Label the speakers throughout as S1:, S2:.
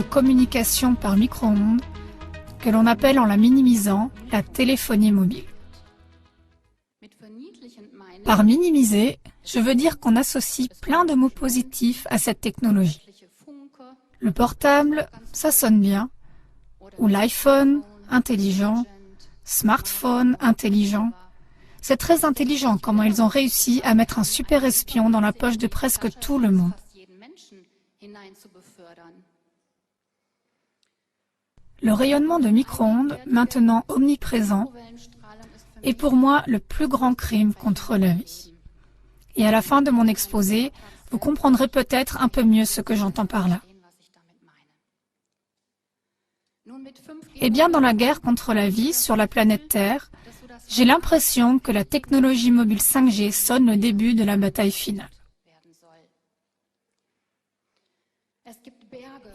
S1: communication par micro-ondes que l'on appelle en la minimisant la téléphonie mobile. Par minimiser, je veux dire qu'on associe plein de mots positifs à cette technologie. Le portable, ça sonne bien, ou l'iPhone, intelligent, smartphone, intelligent. C'est très intelligent comment ils ont réussi à mettre un super espion dans la poche de presque tout le monde. Le rayonnement de micro-ondes, maintenant omniprésent, est pour moi le plus grand crime contre la vie. Et à la fin de mon exposé, vous comprendrez peut-être un peu mieux ce que j'entends par là. Eh bien, dans la guerre contre la vie sur la planète Terre, j'ai l'impression que la technologie mobile 5G sonne le début de la bataille finale.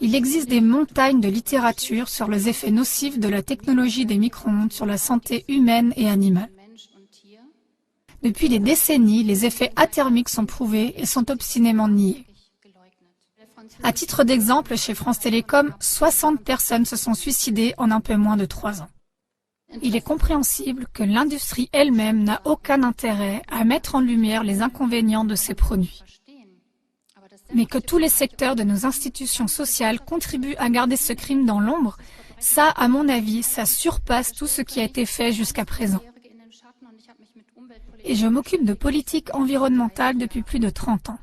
S1: Il existe des montagnes de littérature sur les effets nocifs de la technologie des micro-ondes sur la santé humaine et animale. Depuis des décennies, les effets athermiques sont prouvés et sont obstinément niés. À titre d'exemple, chez France Télécom, 60 personnes se sont suicidées en un peu moins de 3 ans. Il est compréhensible que l'industrie elle-même n'a aucun intérêt à mettre en lumière les inconvénients de ces produits. Mais que tous les secteurs de nos institutions sociales contribuent à garder ce crime dans l'ombre, ça, à mon avis, ça surpasse tout ce qui a été fait jusqu'à présent. Et je m'occupe de politique environnementale depuis plus de 30 ans.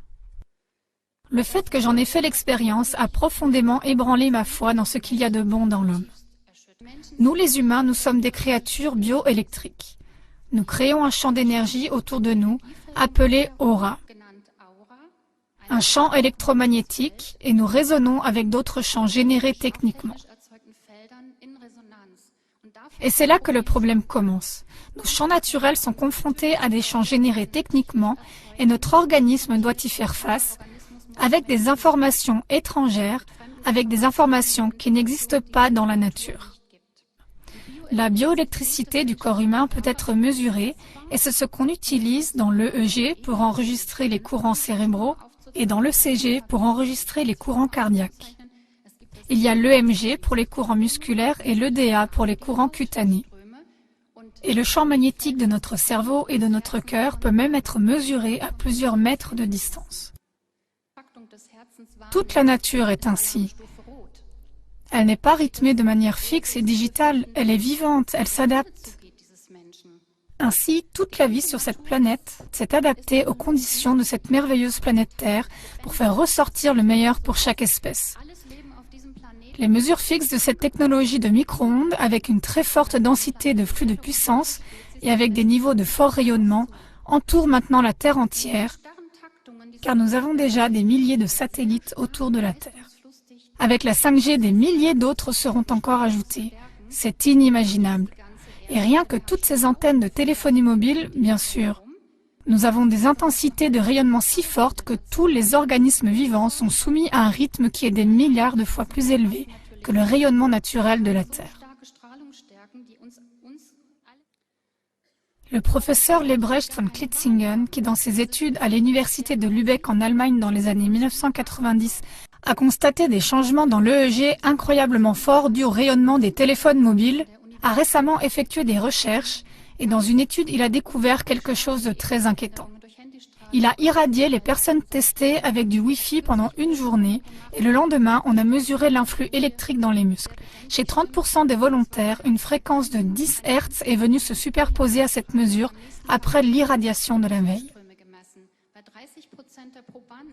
S1: Le fait que j'en ai fait l'expérience a profondément ébranlé ma foi dans ce qu'il y a de bon dans l'homme. Nous, les humains, nous sommes des créatures bioélectriques. Nous créons un champ d'énergie autour de nous, appelé aura. Un champ électromagnétique, et nous résonnons avec d'autres champs générés techniquement. Et c'est là que le problème commence. Nos champs naturels sont confrontés à des champs générés techniquement, et notre organisme doit y faire face, avec des informations étrangères, avec des informations qui n'existent pas dans la nature. La bioélectricité du corps humain peut être mesurée et c'est ce qu'on utilise dans l'EEG pour enregistrer les courants cérébraux et dans l'ECG pour enregistrer les courants cardiaques. Il y a l'EMG pour les courants musculaires et l'EDA pour les courants cutanés. Et le champ magnétique de notre cerveau et de notre cœur peut même être mesuré à plusieurs mètres de distance. Toute la nature est ainsi. Elle n'est pas rythmée de manière fixe et digitale, elle est vivante, elle s'adapte. Ainsi, toute la vie sur cette planète s'est adaptée aux conditions de cette merveilleuse planète Terre pour faire ressortir le meilleur pour chaque espèce. Les mesures fixes de cette technologie de micro-ondes, avec une très forte densité de flux de puissance et avec des niveaux de fort rayonnement, entourent maintenant la Terre entière, car nous avons déjà des milliers de satellites autour de la Terre. Avec la 5G, des milliers d'autres seront encore ajoutés. C'est inimaginable. Et rien que toutes ces antennes de téléphonie mobile, bien sûr. Nous avons des intensités de rayonnement si fortes que tous les organismes vivants sont soumis à un rythme qui est des milliards de fois plus élevé que le rayonnement naturel de la Terre. Le professeur Lebrecht von Klitzingen, qui dans ses études à l'université de Lübeck en Allemagne dans les années 1990 a constaté des changements dans l'EEG incroyablement forts dus au rayonnement des téléphones mobiles, a récemment effectué des recherches et dans une étude, il a découvert quelque chose de très inquiétant. Il a irradié les personnes testées avec du Wi-Fi pendant une journée et le lendemain, on a mesuré l'influx électrique dans les muscles. Chez 30% des volontaires, une fréquence de 10 Hz est venue se superposer à cette mesure après l'irradiation de la veille.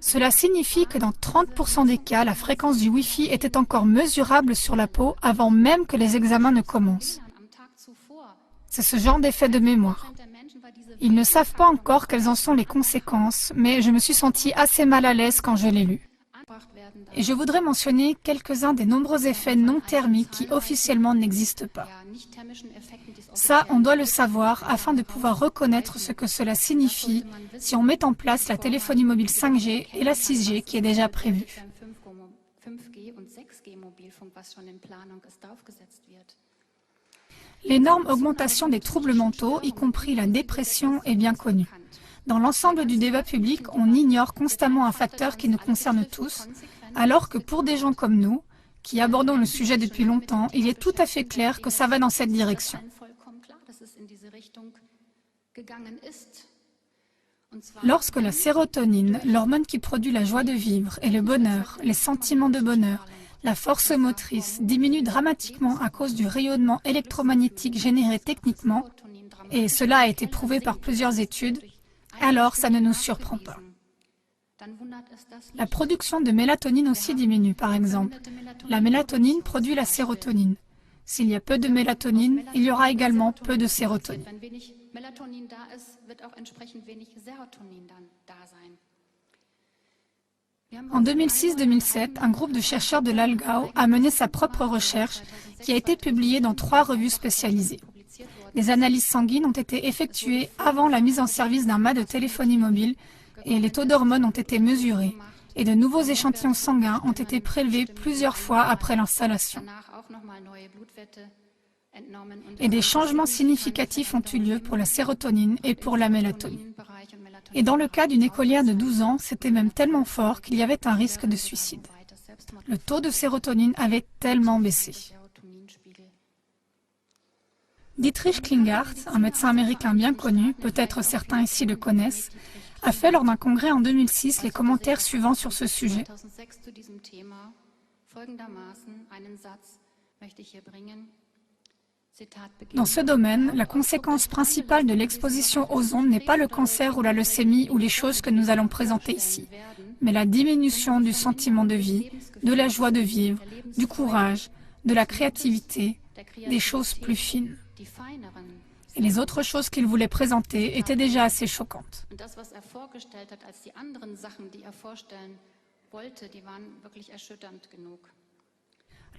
S1: Cela signifie que dans 30% des cas, la fréquence du Wi-Fi était encore mesurable sur la peau avant même que les examens ne commencent. C'est ce genre d'effet de mémoire. Ils ne savent pas encore quelles en sont les conséquences, mais je me suis sentie assez mal à l'aise quand je l'ai lu. Et je voudrais mentionner quelques-uns des nombreux effets non thermiques qui officiellement n'existent pas. Ça, on doit le savoir afin de pouvoir reconnaître ce que cela signifie si on met en place la téléphonie mobile 5G et la 6G qui est déjà prévue. L'énorme augmentation des troubles mentaux, y compris la dépression, est bien connue. Dans l'ensemble du débat public, on ignore constamment un facteur qui nous concerne tous, alors que pour des gens comme nous, qui abordons le sujet depuis longtemps, il est tout à fait clair que ça va dans cette direction. Lorsque la sérotonine, l'hormone qui produit la joie de vivre et le bonheur, les sentiments de bonheur, la force motrice diminue dramatiquement à cause du rayonnement électromagnétique généré techniquement, et cela a été prouvé par plusieurs études, alors ça ne nous surprend pas. La production de mélatonine aussi diminue, par exemple. La mélatonine produit la sérotonine. S'il y a peu de mélatonine, il y aura également peu de sérotonine. En 2006-2007, un groupe de chercheurs de l'Aargau a mené sa propre recherche qui a été publiée dans 3 revues spécialisées. Les analyses sanguines ont été effectuées avant la mise en service d'un mât de téléphonie mobile et les taux d'hormones ont été mesurés et de nouveaux échantillons sanguins ont été prélevés plusieurs fois après l'installation. Et des changements significatifs ont eu lieu pour la sérotonine et pour la mélatonine. Et dans le cas d'une écolière de 12 ans, c'était même tellement fort qu'il y avait un risque de suicide. Le taux de sérotonine avait tellement baissé. Dietrich Klinghardt, un médecin américain bien connu, peut-être certains ici le connaissent, a fait lors d'un congrès en 2006 les commentaires suivants sur ce sujet. Dans ce domaine, la conséquence principale de l'exposition aux ondes n'est pas le cancer ou la leucémie ou les choses que nous allons présenter ici, mais la diminution du sentiment de vie, de la joie de vivre, du courage, de la créativité, des choses plus fines. Et les autres choses qu'il voulait présenter étaient déjà assez choquantes.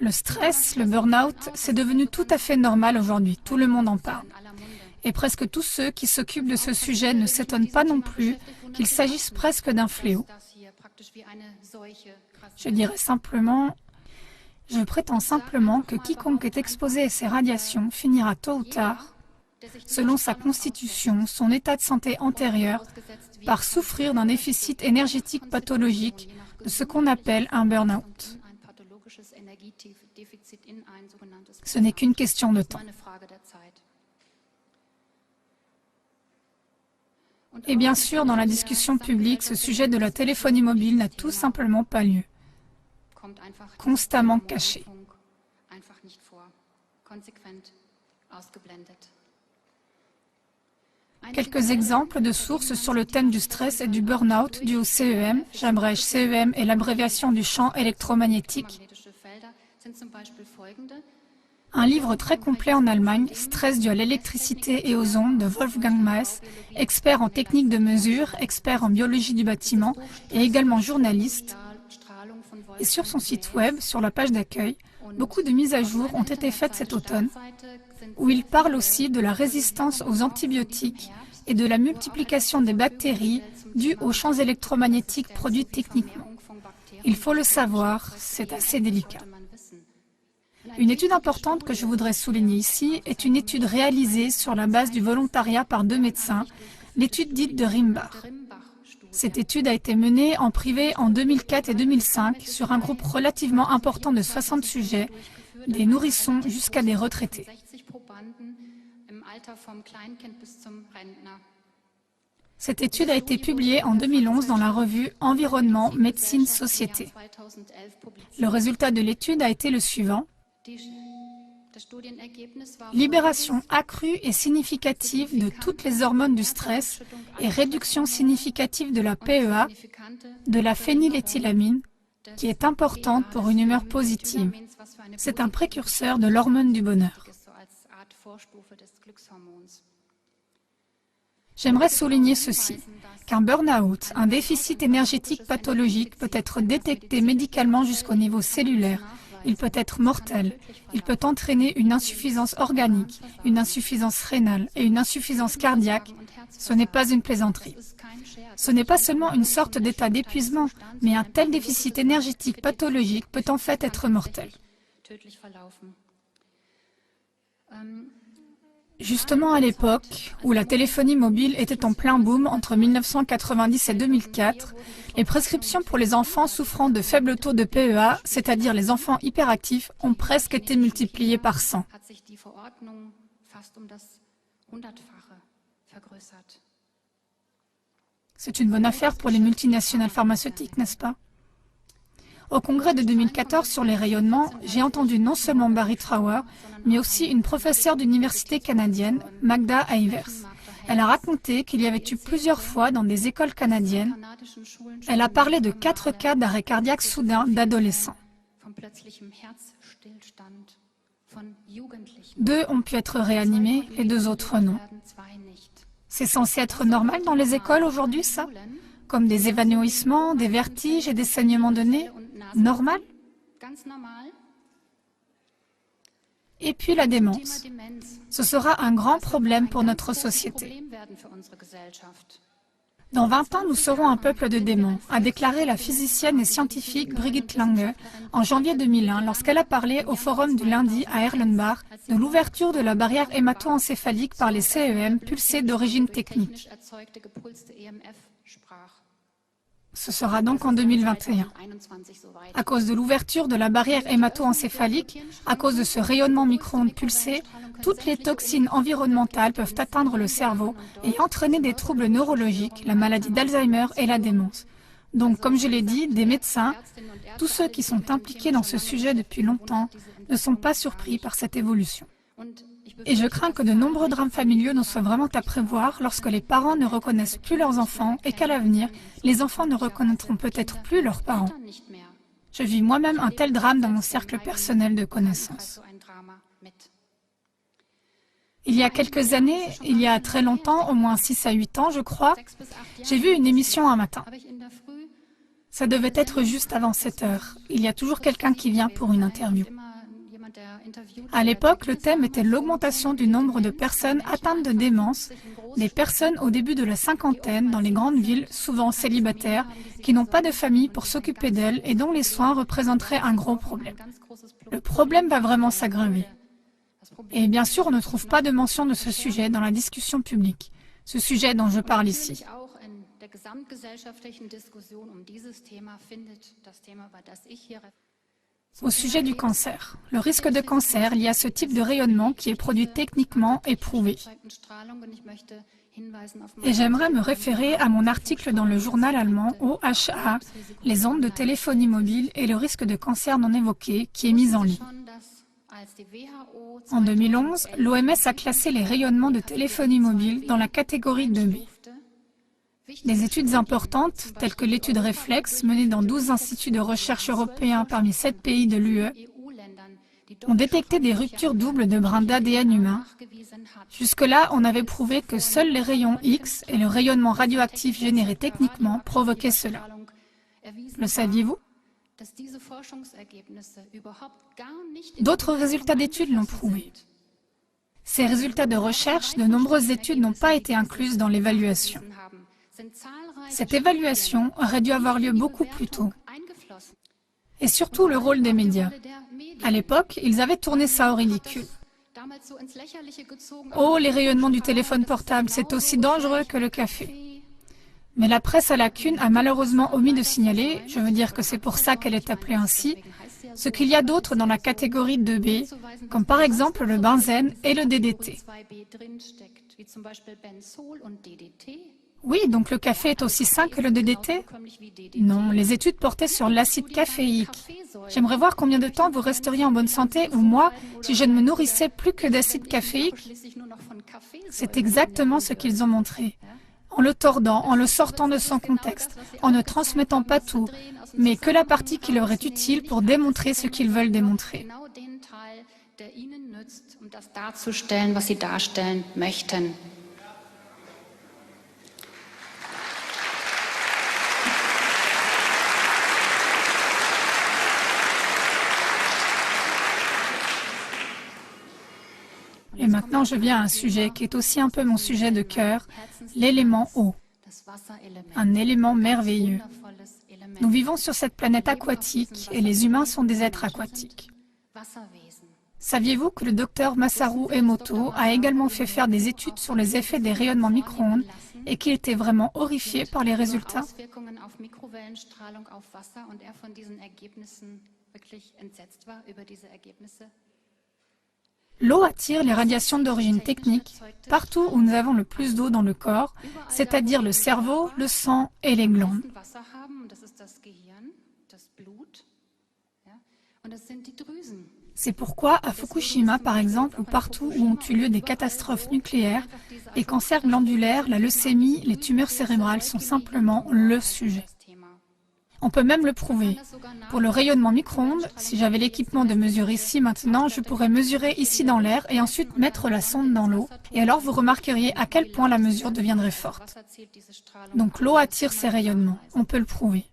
S1: Le stress, le burn-out, c'est devenu tout à fait normal aujourd'hui. Tout le monde en parle. Et presque tous ceux qui s'occupent de ce sujet ne s'étonnent pas non plus qu'il s'agisse presque d'un fléau. Je prétends simplement que quiconque est exposé à ces radiations finira tôt ou tard, selon sa constitution, son état de santé antérieur, par souffrir d'un déficit énergétique pathologique, de ce qu'on appelle un burn-out. Ce n'est qu'une question de temps. Et bien sûr, dans la discussion publique, ce sujet de la téléphonie mobile n'a tout simplement pas lieu. Constamment caché. Quelques exemples de sources sur le thème du stress et du burn-out dû au CEM. J'abrège CEM est l'abréviation du champ électromagnétique. Un livre très complet en Allemagne, Stress dû à l'électricité et aux ondes, de Wolfgang Maes, expert en technique de mesure, expert en biologie du bâtiment et également journaliste. Et sur son site web, sur la page d'accueil, beaucoup de mises à jour ont été faites cet automne, où il parle aussi de la résistance aux antibiotiques et de la multiplication des bactéries dues aux champs électromagnétiques produits techniquement. Il faut le savoir, c'est assez délicat. Une étude importante que je voudrais souligner ici est une étude réalisée sur la base du volontariat par 2 médecins, l'étude dite de Rimbach. Cette étude a été menée en privé en 2004 et 2005 sur un groupe relativement important de 60 sujets, des nourrissons jusqu'à des retraités. Cette étude a été publiée en 2011 dans la revue Environnement, Médecine, Société. Le résultat de l'étude a été le suivant. Libération accrue et significative de toutes les hormones du stress et réduction significative de la PEA, de la phényléthylamine, qui est importante pour une humeur positive. C'est un précurseur de l'hormone du bonheur. J'aimerais souligner ceci, qu'un burn-out, un déficit énergétique pathologique peut être détecté médicalement jusqu'au niveau cellulaire. Il peut être mortel. Il peut entraîner une insuffisance organique, une insuffisance rénale et une insuffisance cardiaque. Ce n'est pas une plaisanterie. Ce n'est pas seulement une sorte d'état d'épuisement, mais un tel déficit énergétique pathologique peut en fait être mortel. Justement à l'époque où la téléphonie mobile était en plein boom entre 1990 et 2004, les prescriptions pour les enfants souffrant de faibles taux de PEA, c'est-à-dire les enfants hyperactifs, ont presque été multipliées par 100. C'est une bonne affaire pour les multinationales pharmaceutiques, n'est-ce pas? Au congrès de 2014 sur les rayonnements, j'ai entendu non seulement Barry Trower, mais aussi une professeure d'université canadienne, Magda Eivers. Elle a raconté qu'il y avait eu plusieurs fois dans des écoles canadiennes. Elle a parlé de 4 cas d'arrêt cardiaque soudain d'adolescents. 2 ont pu être réanimés, les 2 autres non. C'est censé être normal dans les écoles aujourd'hui, ça? Comme des évanouissements, des vertiges et des saignements de nez? Normal? Et puis la démence. Ce sera un grand problème pour notre société. Dans 20 ans, nous serons un peuple de démons, a déclaré la physicienne et scientifique Brigitte Lange en janvier 2001 lorsqu'elle a parlé au forum du lundi à Erlenbach de l'ouverture de la barrière hémato-encéphalique par les CEM pulsés d'origine technique. Ce sera donc en 2021. À cause de l'ouverture de la barrière hémato-encéphalique, à cause de ce rayonnement micro-ondes pulsé, toutes les toxines environnementales peuvent atteindre le cerveau et entraîner des troubles neurologiques, la maladie d'Alzheimer et la démence. Donc, comme je l'ai dit, des médecins, tous ceux qui sont impliqués dans ce sujet depuis longtemps, ne sont pas surpris par cette évolution. Et je crains que de nombreux drames familiaux ne soient vraiment à prévoir lorsque les parents ne reconnaissent plus leurs enfants et qu'à l'avenir, les enfants ne reconnaîtront peut-être plus leurs parents. Je vis moi-même un tel drame dans mon cercle personnel de connaissances. Il y a quelques années, il y a très longtemps, au moins 6 à 8 ans je crois, j'ai vu une émission un matin. Ça devait être juste avant 7 heures. Il y a toujours quelqu'un qui vient pour une interview. À l'époque, le thème était l'augmentation du nombre de personnes atteintes de démence, des personnes au début de la cinquantaine dans les grandes villes, souvent célibataires, qui n'ont pas de famille pour s'occuper d'elles et dont les soins représenteraient un gros problème. Le problème va vraiment s'aggraver. Et bien sûr, on ne trouve pas de mention de ce sujet dans la discussion publique, ce sujet dont je parle ici. Au sujet du cancer, le risque de cancer lié à ce type de rayonnement qui est produit techniquement est prouvé. Et j'aimerais me référer à mon article dans le journal allemand OHA, les ondes de téléphonie mobile et le risque de cancer non évoqué, qui est mis en ligne. En 2011, l'OMS a classé les rayonnements de téléphonie mobile dans la catégorie 2B. Des études importantes, telles que l'étude Reflex, menée dans 12 instituts de recherche européens parmi 7 pays de l'UE, ont détecté des ruptures doubles de brins d'ADN humain. Jusque-là, on avait prouvé que seuls les rayons X et le rayonnement radioactif généré techniquement provoquaient cela. Le saviez-vous? D'autres résultats d'études l'ont prouvé. Ces résultats de recherche, de nombreuses études n'ont pas été incluses dans l'évaluation. Cette évaluation aurait dû avoir lieu beaucoup plus tôt. Et surtout le rôle des médias. À l'époque, ils avaient tourné ça au ridicule. Oh, les rayonnements du téléphone portable, c'est aussi dangereux que le café. Mais la presse à la Cune a malheureusement omis de signaler, je veux dire que c'est pour ça qu'elle est appelée ainsi, ce qu'il y a d'autre dans la catégorie 2B, comme par exemple le benzène et le DDT. Oui, donc le café est aussi sain que le DDT? Non, les études portaient sur l'acide caféique. J'aimerais voir combien de temps vous resteriez en bonne santé, ou moi, si je ne me nourrissais plus que d'acide caféique. C'est exactement ce qu'ils ont montré. En le tordant, en le sortant de son contexte, en ne transmettant pas tout, mais que la partie qui leur est utile pour démontrer ce qu'ils veulent démontrer. Et maintenant, je viens à un sujet qui est aussi un peu mon sujet de cœur, l'élément eau. Un élément merveilleux. Nous vivons sur cette planète aquatique et les humains sont des êtres aquatiques. Saviez-vous que le docteur Masaru Emoto a également fait faire des études sur les effets des rayonnements micro-ondes et qu'il était vraiment horrifié par les résultats? L'eau attire les radiations d'origine technique partout où nous avons le plus d'eau dans le corps, c'est-à-dire le cerveau, le sang et les glandes. C'est pourquoi à Fukushima, par exemple, ou partout où ont eu lieu des catastrophes nucléaires, les cancers glandulaires, la leucémie, les tumeurs cérébrales sont simplement le sujet. On peut même le prouver. Pour le rayonnement micro-ondes, si j'avais l'équipement de mesure ici maintenant, je pourrais mesurer ici dans l'air et ensuite mettre la sonde dans l'eau. Et alors vous remarqueriez à quel point la mesure deviendrait forte. Donc l'eau attire ces rayonnements, on peut le prouver.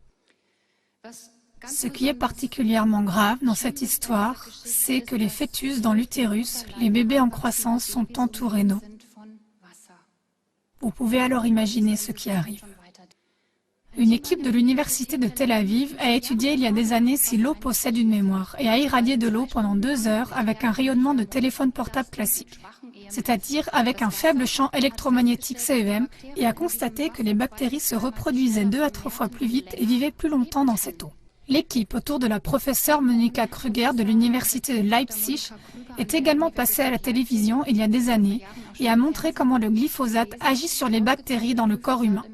S1: Ce qui est particulièrement grave dans cette histoire, c'est que les fœtus dans l'utérus, les bébés en croissance, sont entourés d'eau. Vous pouvez alors imaginer ce qui arrive. Une équipe de l'université de Tel Aviv a étudié il y a des années si l'eau possède une mémoire et a irradié de l'eau pendant 2 heures avec un rayonnement de téléphone portable classique, c'est-à-dire avec un faible champ électromagnétique CEM, et a constaté que les bactéries se reproduisaient 2 à 3 fois plus vite et vivaient plus longtemps dans cette eau. L'équipe autour de la professeure Monika Krüger de l'université de Leipzig est également passée à la télévision il y a des années et a montré comment le glyphosate agit sur les bactéries dans le corps humain.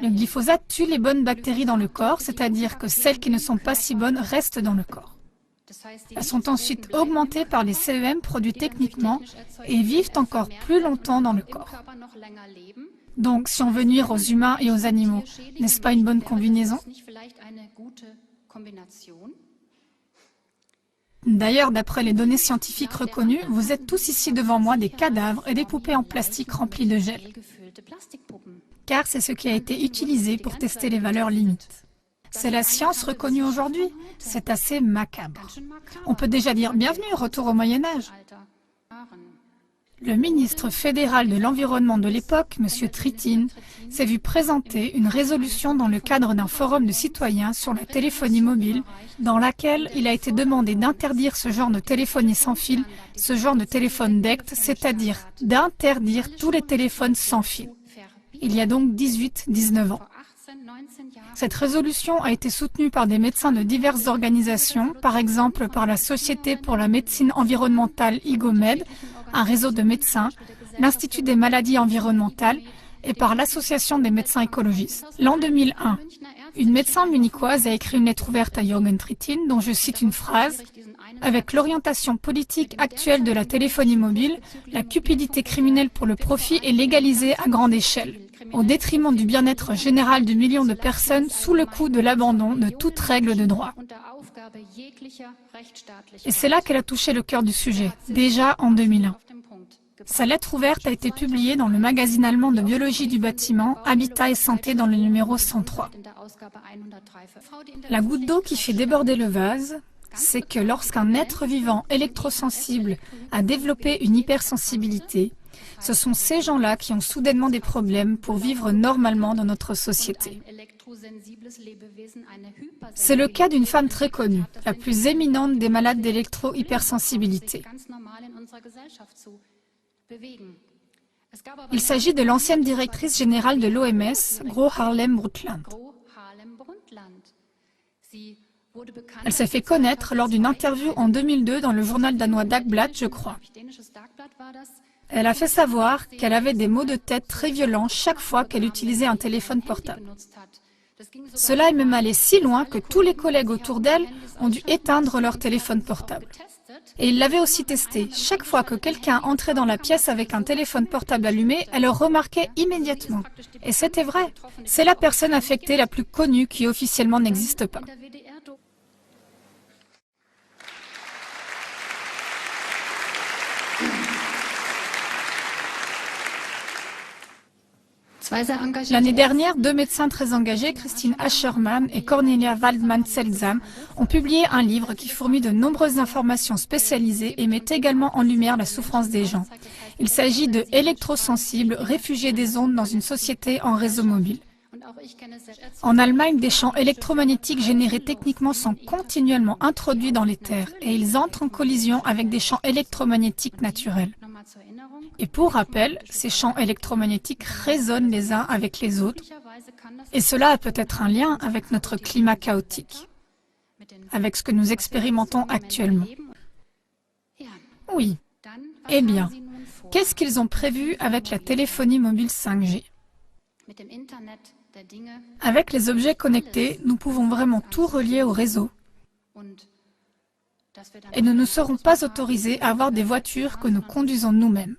S1: Le glyphosate tue les bonnes bactéries dans le corps, c'est-à-dire que celles qui ne sont pas si bonnes restent dans le corps. Elles sont ensuite augmentées par les CEM produits techniquement et vivent encore plus longtemps dans le corps. Donc, si on veut nuire aux humains et aux animaux, n'est-ce pas une bonne combinaison? D'ailleurs, d'après les données scientifiques reconnues, vous êtes tous ici devant moi des cadavres et des poupées en plastique remplies de gel. Car c'est ce qui a été utilisé pour tester les valeurs limites. C'est la science reconnue aujourd'hui. C'est assez macabre. On peut déjà dire « Bienvenue, retour au Moyen-Âge ». Le ministre fédéral de l'Environnement de l'époque, M. Trittin, s'est vu présenter une résolution dans le cadre d'un forum de citoyens sur la téléphonie mobile, dans laquelle il a été demandé d'interdire ce genre de téléphonie sans fil, ce genre de téléphone DECT, c'est-à-dire d'interdire tous les téléphones sans fil. Il y a donc 18-19 ans. Cette résolution a été soutenue par des médecins de diverses organisations, par exemple par la Société pour la médecine environnementale IGOMED, un réseau de médecins, l'Institut des maladies environnementales et par l'Association des médecins écologistes. L'an 2001, une médecin munichoise a écrit une lettre ouverte à Jürgen Trittin dont je cite une phrase « Avec l'orientation politique actuelle de la téléphonie mobile, la cupidité criminelle pour le profit est légalisée à grande échelle, au détriment du bien-être général de millions de personnes sous le coup de l'abandon de toute règle de droit. » Et c'est là qu'elle a touché le cœur du sujet, déjà en 2001. Sa lettre ouverte a été publiée dans le magazine allemand de biologie du bâtiment, Habitat et Santé, dans le numéro 103. La goutte d'eau qui fait déborder le vase, c'est que lorsqu'un être vivant électrosensible a développé une hypersensibilité, ce sont ces gens-là qui ont soudainement des problèmes pour vivre normalement dans notre société. C'est le cas d'une femme très connue, la plus éminente des malades d'électro-hypersensibilité. Il s'agit de l'ancienne directrice générale de l'OMS, Gro Harlem Brundtland. Elle s'est fait connaître lors d'une interview en 2002 dans le journal danois Dagbladet, je crois. Elle a fait savoir qu'elle avait des maux de tête très violents chaque fois qu'elle utilisait un téléphone portable. Cela est même allé si loin que tous les collègues autour d'elle ont dû éteindre leur téléphone portable. Et ils l'avaient aussi testé. Chaque fois que quelqu'un entrait dans la pièce avec un téléphone portable allumé, elle le remarquait immédiatement. Et c'était vrai. C'est la personne affectée la plus connue qui officiellement n'existe pas. L'année dernière, 2 médecins très engagés, Christine Aschermann et Cornelia Waldmann-Seltsam, ont publié un livre qui fournit de nombreuses informations spécialisées et met également en lumière la souffrance des gens. Il s'agit de Électrosensibles, réfugiés des ondes dans une société en réseau mobile. En Allemagne, des champs électromagnétiques générés techniquement sont continuellement introduits dans les terres et ils entrent en collision avec des champs électromagnétiques naturels. Et pour rappel, ces champs électromagnétiques résonnent les uns avec les autres et cela a peut-être un lien avec notre climat chaotique, avec ce que nous expérimentons actuellement. Oui. Eh bien, qu'est-ce qu'ils ont prévu avec la téléphonie mobile 5G? Avec les objets connectés, nous pouvons vraiment tout relier au réseau. Et nous ne serons pas autorisés à avoir des voitures que nous conduisons nous-mêmes.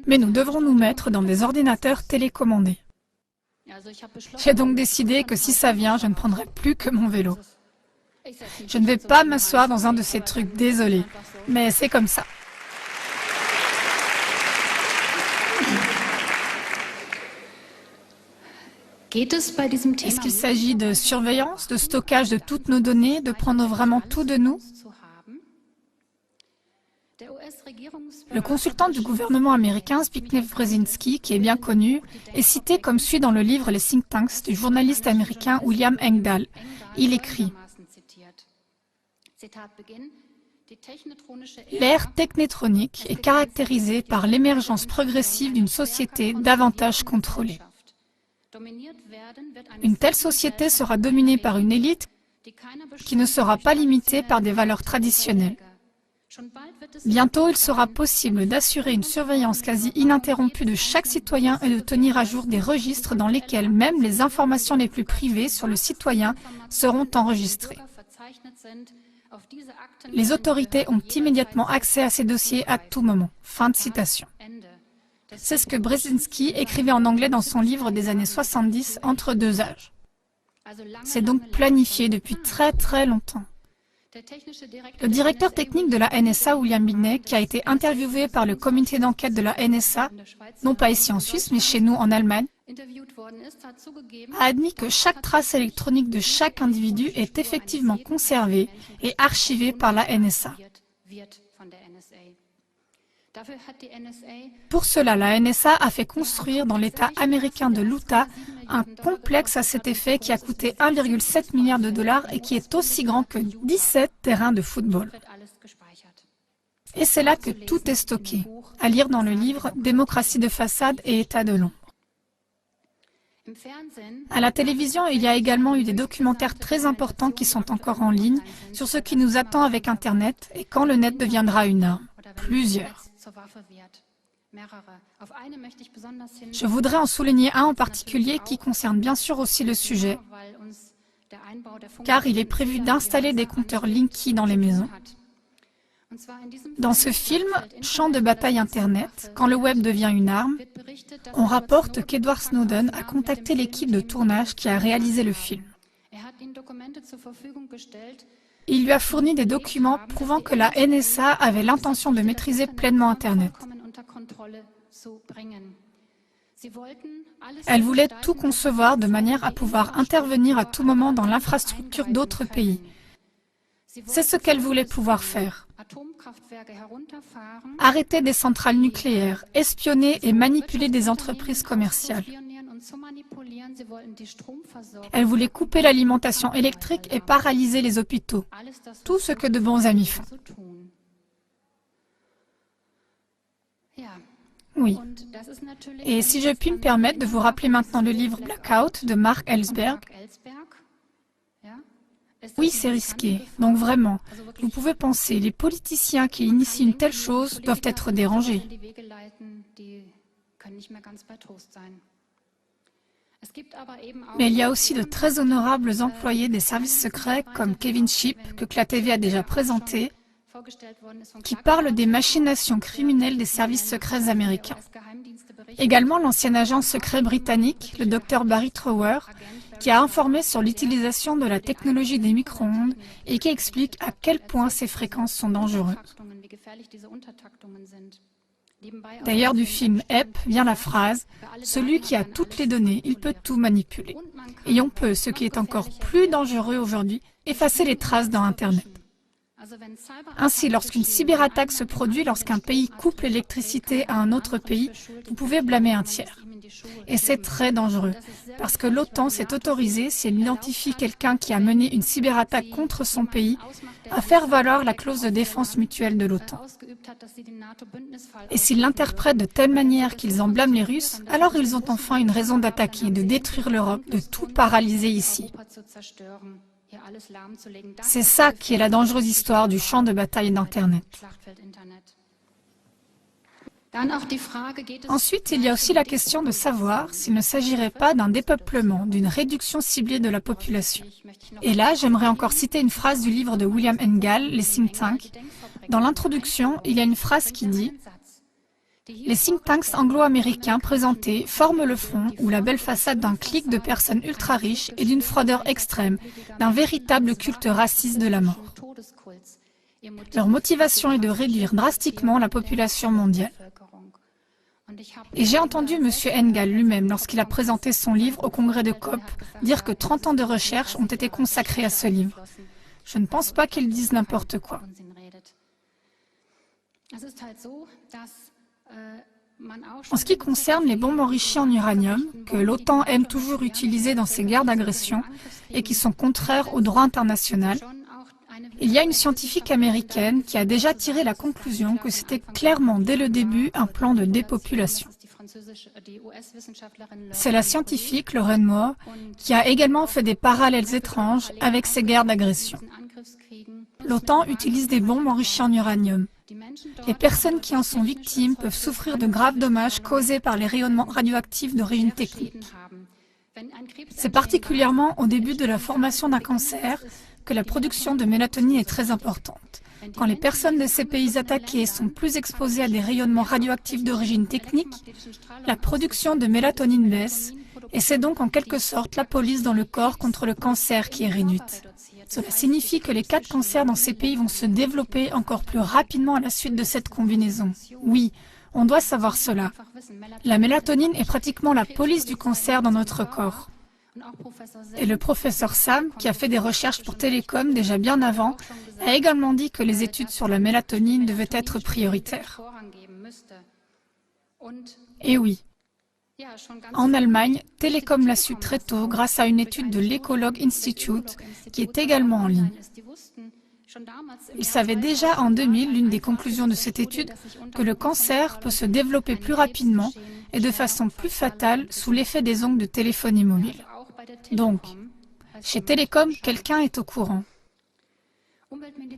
S1: Mais nous devrons nous mettre dans des ordinateurs télécommandés. J'ai donc décidé que si ça vient, je ne prendrai plus que mon vélo. Je ne vais pas m'asseoir dans un de ces trucs, désolé, mais c'est comme ça. Est-ce qu'il s'agit de surveillance, de stockage de toutes nos données, de prendre vraiment tout de nous? Le consultant du gouvernement américain, Zbigniew Brzezinski, qui est bien connu, est cité comme suit dans le livre Les think tanks du journaliste américain William Engdahl. Il écrit « L'ère technétronique est caractérisée par l'émergence progressive d'une société davantage contrôlée. Une telle société sera dominée par une élite qui ne sera pas limitée par des valeurs traditionnelles. Bientôt, il sera possible d'assurer une surveillance quasi ininterrompue de chaque citoyen et de tenir à jour des registres dans lesquels même les informations les plus privées sur le citoyen seront enregistrées. Les autorités ont immédiatement accès à ces dossiers à tout moment. » Fin de citation. C'est ce que Brzezinski écrivait en anglais dans son livre des années 70, Entre deux âges. C'est donc planifié depuis très très longtemps. Le directeur technique de la NSA, William Bigney, qui a été interviewé par le comité d'enquête de la NSA, non pas ici en Suisse, mais chez nous en Allemagne, a admis que chaque trace électronique de chaque individu est effectivement conservée et archivée par la NSA. Pour cela, la NSA a fait construire dans l'État américain de l'Utah un complexe à cet effet qui a coûté 1,7 milliard de dollars et qui est aussi grand que 17 terrains de football. Et c'est là que tout est stocké, à lire dans le livre « Démocratie de façade et État de l'ombre ». À la télévision, il y a également eu des documentaires très importants qui sont encore en ligne sur ce qui nous attend avec Internet et quand le net deviendra une arme. Plusieurs. Je voudrais en souligner un en particulier qui concerne bien sûr aussi le sujet, car il est prévu d'installer des compteurs Linky dans les maisons. Dans ce film, Champ de bataille Internet, quand le web devient une arme, on rapporte qu'Edward Snowden a contacté l'équipe de tournage qui a réalisé le film. Il lui a fourni des documents prouvant que la NSA avait l'intention de maîtriser pleinement Internet. Elle voulait tout concevoir de manière à pouvoir intervenir à tout moment dans l'infrastructure d'autres pays. C'est ce qu'elle voulait pouvoir faire. Arrêter des centrales nucléaires, espionner et manipuler des entreprises commerciales. Elle voulait couper l'alimentation électrique et paralyser les hôpitaux. Tout ce que de bons amis font. Oui. Et si je puis me permettre de vous rappeler maintenant le livre Blackout de Mark Ellsberg. Oui, c'est risqué. Donc vraiment, vous pouvez penser, les politiciens qui initient une telle chose doivent être dérangés. Mais il y a aussi de très honorables employés des services secrets comme Kevin Shipp, que la TV a déjà présenté, qui parle des machinations criminelles des services secrets américains. Également l'ancien agent secret britannique, le Dr Barry Trower, qui a informé sur l'utilisation de la technologie des micro-ondes et qui explique à quel point ces fréquences sont dangereuses. D'ailleurs, du film EP vient la phrase « Celui qui a toutes les données, il peut tout manipuler ». Et on peut, ce qui est encore plus dangereux aujourd'hui, effacer les traces dans Internet. Ainsi, lorsqu'une cyberattaque se produit, lorsqu'un pays coupe l'électricité à un autre pays, vous pouvez blâmer un tiers. Et c'est très dangereux, parce que l'OTAN s'est autorisée, si elle identifie quelqu'un qui a mené une cyberattaque contre son pays, à faire valoir la clause de défense mutuelle de l'OTAN. Et s'ils l'interprètent de telle manière qu'ils en blâment les Russes, alors ils ont enfin une raison d'attaquer, de détruire l'Europe, de tout paralyser ici. C'est ça qui est la dangereuse histoire du champ de bataille d'Internet. Ensuite, il y a aussi la question de savoir s'il ne s'agirait pas d'un dépeuplement, d'une réduction ciblée de la population. Et là, j'aimerais encore citer une phrase du livre de William Engel, Les think tanks. Dans l'introduction, il y a une phrase qui dit « Les think tanks anglo-américains présentés forment le fond ou la belle façade d'un clique de personnes ultra riches et d'une froideur extrême, d'un véritable culte raciste de la mort. Leur motivation est de réduire drastiquement la population mondiale. » Et j'ai entendu M. Engel lui-même, lorsqu'il a présenté son livre au congrès de COP, dire que 30 ans de recherche ont été consacrés à ce livre. Je ne pense pas qu'il dise n'importe quoi. En ce qui concerne les bombes enrichies en uranium, que l'OTAN aime toujours utiliser dans ses guerres d'agression et qui sont contraires au droit international, il y a une scientifique américaine qui a déjà tiré la conclusion que c'était clairement dès le début un plan de dépopulation. C'est la scientifique Lauren Moore qui a également fait des parallèles étranges avec ces guerres d'agression. L'OTAN utilise des bombes enrichies en uranium. Les personnes qui en sont victimes peuvent souffrir de graves dommages causés par les rayonnements radioactifs d'origine technique. C'est particulièrement au début de la formation d'un cancer que la production de mélatonine est très importante. Quand les personnes de ces pays attaqués sont plus exposées à des rayonnements radioactifs d'origine technique, la production de mélatonine baisse, et c'est donc en quelque sorte la police dans le corps contre le cancer qui est réduite. Cela signifie que les cas de cancer dans ces pays vont se développer encore plus rapidement à la suite de cette combinaison. Oui, on doit savoir cela. La mélatonine est pratiquement la police du cancer dans notre corps. Et le professeur Sam, qui a fait des recherches pour Télécom déjà bien avant, a également dit que les études sur la mélatonine devaient être prioritaires. Et oui, en Allemagne, Télécom l'a su très tôt grâce à une étude de l'Ecologue Institute qui est également en ligne. Il savait déjà en 2000, l'une des conclusions de cette étude, que le cancer peut se développer plus rapidement et de façon plus fatale sous l'effet des ondes de téléphonie mobile. Donc, chez Télécom, quelqu'un est au courant.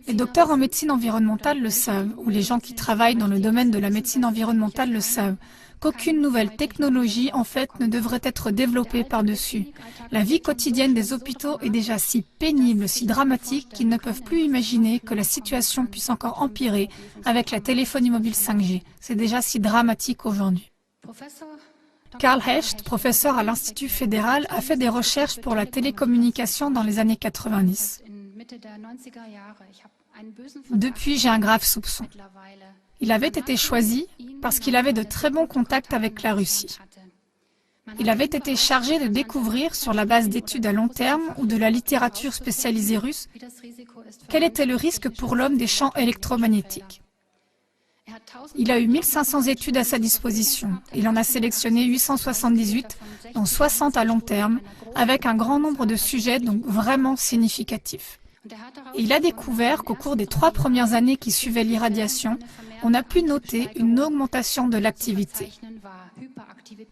S1: Les docteurs en médecine environnementale le savent, ou les gens qui travaillent dans le domaine de la médecine environnementale le savent, qu'aucune nouvelle technologie, en fait, ne devrait être développée par-dessus. La vie quotidienne des hôpitaux est déjà si pénible, si dramatique, qu'ils ne peuvent plus imaginer que la situation puisse encore empirer avec la téléphonie mobile 5G. C'est déjà si dramatique aujourd'hui. Karl Hecht, professeur à l'Institut fédéral, a fait des recherches pour la télécommunication dans les années 90. Depuis, j'ai un grave soupçon. Il avait été choisi parce qu'il avait de très bons contacts avec la Russie. Il avait été chargé de découvrir, sur la base d'études à long terme ou de la littérature spécialisée russe, quel était le risque pour l'homme des champs électromagnétiques. Il a eu 1500 études à sa disposition. Il en a sélectionné 878, dont 60 à long terme, avec un grand nombre de sujets donc vraiment significatifs. Et il a découvert qu'au cours des 3 premières années qui suivaient l'irradiation, on a pu noter une augmentation de l'activité.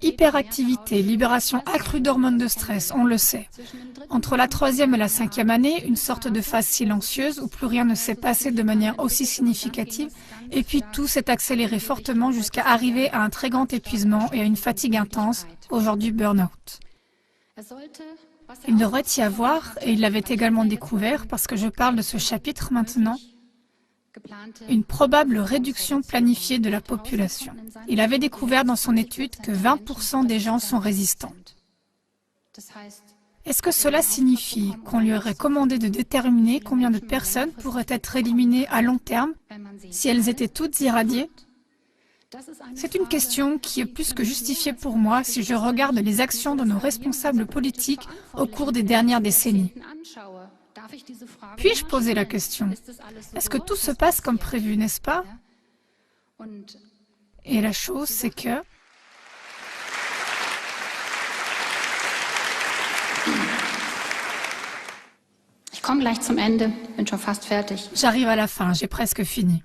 S1: Hyperactivité, libération accrue d'hormones de stress, on le sait. Entre la 3e et la 5e année, une sorte de phase silencieuse où plus rien ne s'est passé de manière aussi significative, et puis tout s'est accéléré fortement jusqu'à arriver à un très grand épuisement et à une fatigue intense, aujourd'hui burn-out. Il devrait y avoir, et il l'avait également découvert parce que je parle de ce chapitre maintenant, une probable réduction planifiée de la population. Il avait découvert dans son étude que 20% des gens sont résistants. Est-ce que cela signifie qu'on lui aurait commandé de déterminer combien de personnes pourraient être éliminées à long terme si elles étaient toutes irradiées? C'est une question qui est plus que justifiée pour moi si je regarde les actions de nos responsables politiques au cours des dernières décennies. Puis-je poser la question? Est-ce que tout se passe comme prévu, n'est-ce pas? Et la chose, c'est que
S2: komme gleich zum Ende, bin schon fast fertig.
S1: J'arrive à la fin, j'ai presque fini.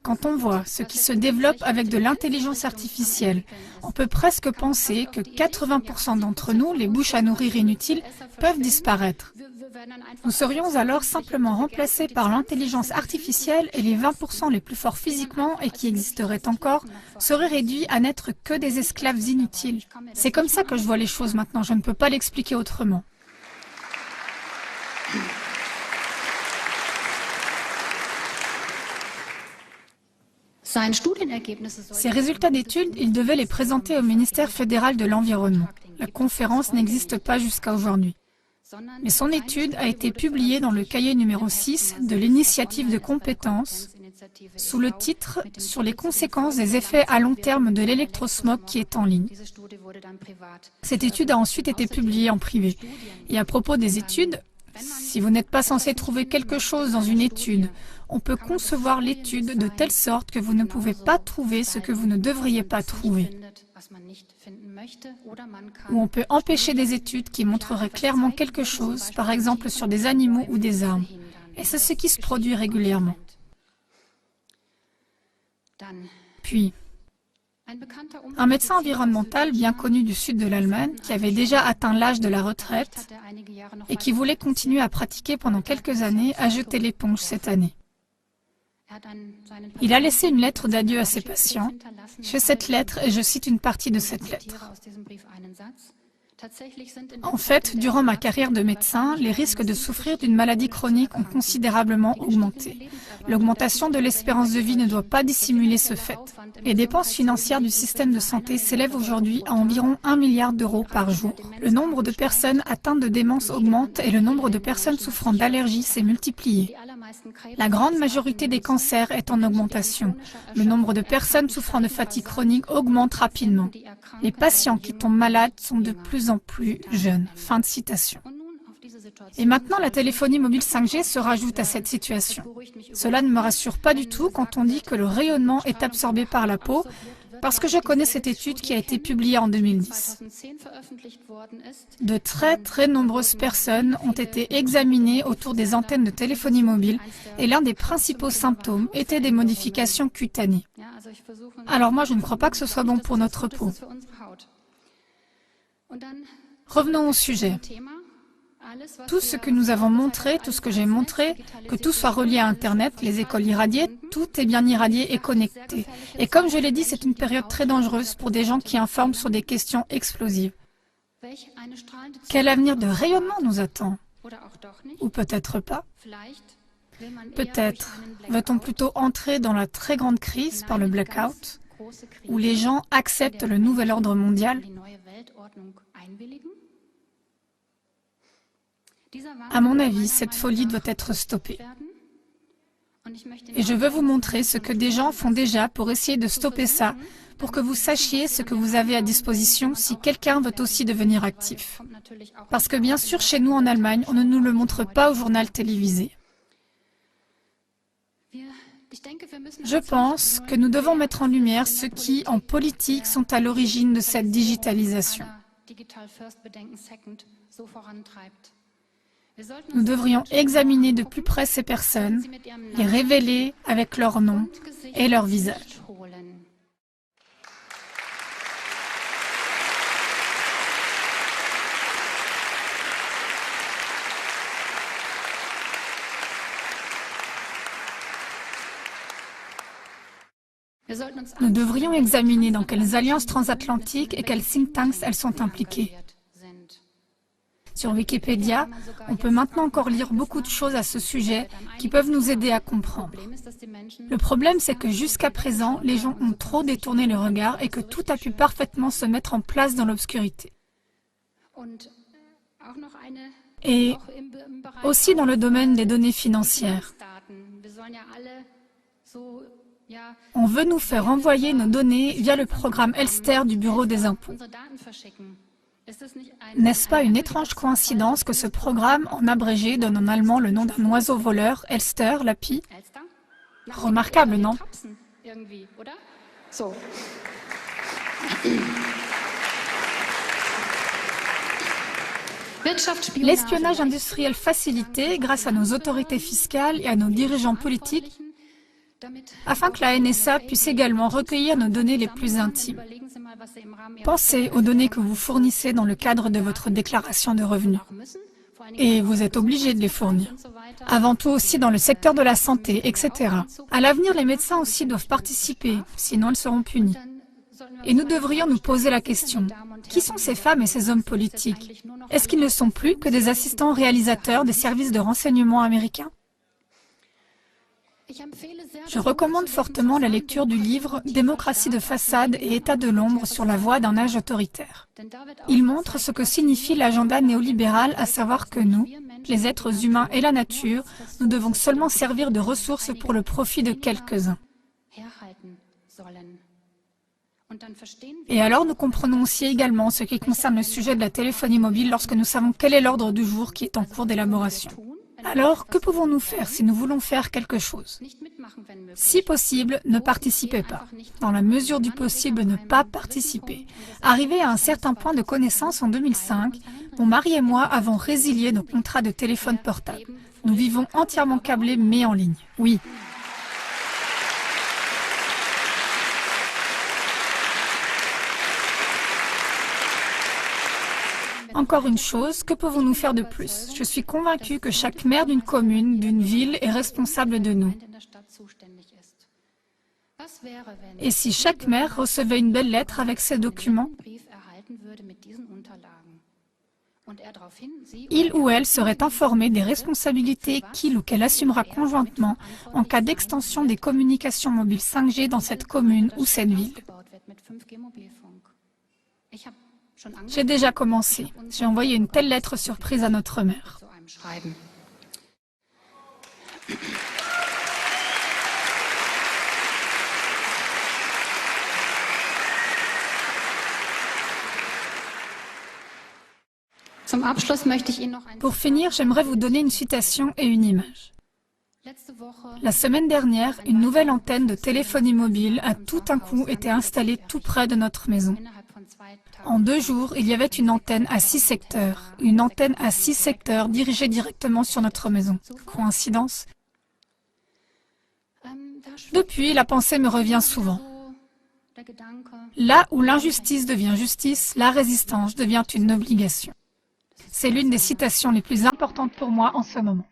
S1: Quand on voit ce qui se développe avec de l'intelligence artificielle, on peut presque penser que 80% d'entre nous, les bouches à nourrir inutiles, peuvent disparaître. Nous serions alors simplement remplacés par l'intelligence artificielle et les 20% les plus forts physiquement et qui existeraient encore seraient réduits à n'être que des esclaves inutiles. C'est comme ça que je vois les choses maintenant, je ne peux pas l'expliquer autrement. Ces résultats d'études, il devait les présenter au ministère fédéral de l'Environnement. La conférence n'existe pas jusqu'à aujourd'hui. Mais son étude a été publiée dans le cahier numéro 6 de l'initiative de compétences sous le titre « Sur les conséquences des effets à long terme de l'électrosmog qui est en ligne ». Cette étude a ensuite été publiée en privé. Et à propos des études, si vous n'êtes pas censé trouver quelque chose dans une étude, on peut concevoir l'étude de telle sorte que vous ne pouvez pas trouver ce que vous ne devriez pas trouver. Ou on peut empêcher des études qui montreraient clairement quelque chose, par exemple sur des animaux ou des arbres. Et c'est ce qui se produit régulièrement. Puis, un médecin environnemental bien connu du sud de l'Allemagne, qui avait déjà atteint l'âge de la retraite et qui voulait continuer à pratiquer pendant quelques années, a jeté l'éponge cette année. Il a laissé une lettre d'adieu à ses patients. Je fais cette lettre et je cite une partie de cette lettre. En fait, durant ma carrière de médecin, les risques de souffrir d'une maladie chronique ont considérablement augmenté. L'augmentation de l'espérance de vie ne doit pas dissimuler ce fait. Les dépenses financières du système de santé s'élèvent aujourd'hui à environ 1 milliard d'euros par jour. Le nombre de personnes atteintes de démence augmente et le nombre de personnes souffrant d'allergies s'est multiplié. La grande majorité des cancers est en augmentation. Le nombre de personnes souffrant de fatigue chronique augmente rapidement. Les patients qui tombent malades sont de plus en plus jeunes. Fin de citation. Et maintenant, la téléphonie mobile 5G se rajoute à cette situation. Cela ne me rassure pas du tout quand on dit que le rayonnement est absorbé par la peau, parce que je connais cette étude qui a été publiée en 2010. De très nombreuses personnes ont été examinées autour des antennes de téléphonie mobile et l'un des principaux symptômes était des modifications cutanées. Alors moi, je ne crois pas que ce soit bon pour notre peau. Revenons au sujet. Tout ce que nous avons montré, tout ce que j'ai montré, que tout soit relié à Internet, les écoles irradiées, tout est bien irradié et connecté. Et comme je l'ai dit, c'est une période très dangereuse pour des gens qui informent sur des questions explosives. Quel avenir de rayonnement nous attend? Ou peut-être pas. Peut-être va-t-on plutôt entrer dans la très grande crise par le blackout, où les gens acceptent le nouvel ordre mondial? À mon avis, cette folie doit être stoppée. Et je veux vous montrer ce que des gens font déjà pour essayer de stopper ça, pour que vous sachiez ce que vous avez à disposition si quelqu'un veut aussi devenir actif. Parce que bien sûr, chez nous en Allemagne, on ne nous le montre pas au journal télévisé. Je pense que nous devons mettre en lumière ceux qui, en politique, sont à l'origine de cette digitalisation. Nous devrions examiner de plus près ces personnes, les révéler avec leur nom et leur visage. Nous devrions examiner dans quelles alliances transatlantiques et quels think tanks elles sont impliquées. Sur Wikipédia, on peut maintenant encore lire beaucoup de choses à ce sujet qui peuvent nous aider à comprendre. Le problème, c'est que jusqu'à présent, les gens ont trop détourné le regard et que tout a pu parfaitement se mettre en place dans l'obscurité. Et aussi dans le domaine des données financières. On veut nous faire envoyer nos données via le programme Elster du Bureau des impôts. N'est-ce pas une étrange coïncidence que ce programme, en abrégé, donne en allemand le nom d'un oiseau voleur, Elster, la pie? Remarquable, non? L'espionnage industriel facilité grâce à nos autorités fiscales et à nos dirigeants politiques, afin que la NSA puisse également recueillir nos données les plus intimes. Pensez aux données que vous fournissez dans le cadre de votre déclaration de revenus. Et vous êtes obligé de les fournir. Avant tout aussi dans le secteur de la santé, etc. À l'avenir, les médecins aussi doivent participer, sinon ils seront punis. Et nous devrions nous poser la question, qui sont ces femmes et ces hommes politiques? Est-ce qu'ils ne sont plus que des assistants réalisateurs des services de renseignement américains? Je recommande fortement la lecture du livre « Démocratie de façade et état de l'ombre sur la voie d'un âge autoritaire ». Il montre ce que signifie l'agenda néolibéral, à savoir que nous, les êtres humains et la nature, nous devons seulement servir de ressources pour le profit de quelques-uns. Et alors nous comprenons aussi également ce qui concerne le sujet de la téléphonie mobile lorsque nous savons quel est l'ordre du jour qui est en cours d'élaboration. Alors, que pouvons-nous faire si nous voulons faire quelque chose? Si possible, ne participez pas. Dans la mesure du possible, ne pas participer. Arrivé à un certain point de connaissance en 2005, mon mari et moi avons résilié nos contrats de téléphone portable. Nous vivons entièrement câblés mais en ligne. Oui. Encore une chose, que pouvons-nous faire de plus? Je suis convaincue que chaque maire d'une commune, d'une ville est responsable de nous. Et si chaque maire recevait une belle lettre avec ces documents, il ou elle serait informé des responsabilités qu'il ou qu'elle assumera conjointement en cas d'extension des communications mobiles 5G dans cette commune ou cette ville. J'ai déjà commencé. J'ai envoyé une telle lettre surprise à notre maire. Pour finir, j'aimerais vous donner une citation et une image. La semaine dernière, une nouvelle antenne de téléphonie mobile a tout d'un coup été installée tout près de notre maison. En 2 jours, il y avait une antenne à 6 secteurs. Une antenne à 6 secteurs dirigée directement sur notre maison. Coïncidence? Depuis, la pensée me revient souvent. Là où l'injustice devient justice, la résistance devient une obligation. C'est l'une des citations les plus importantes pour moi en ce moment.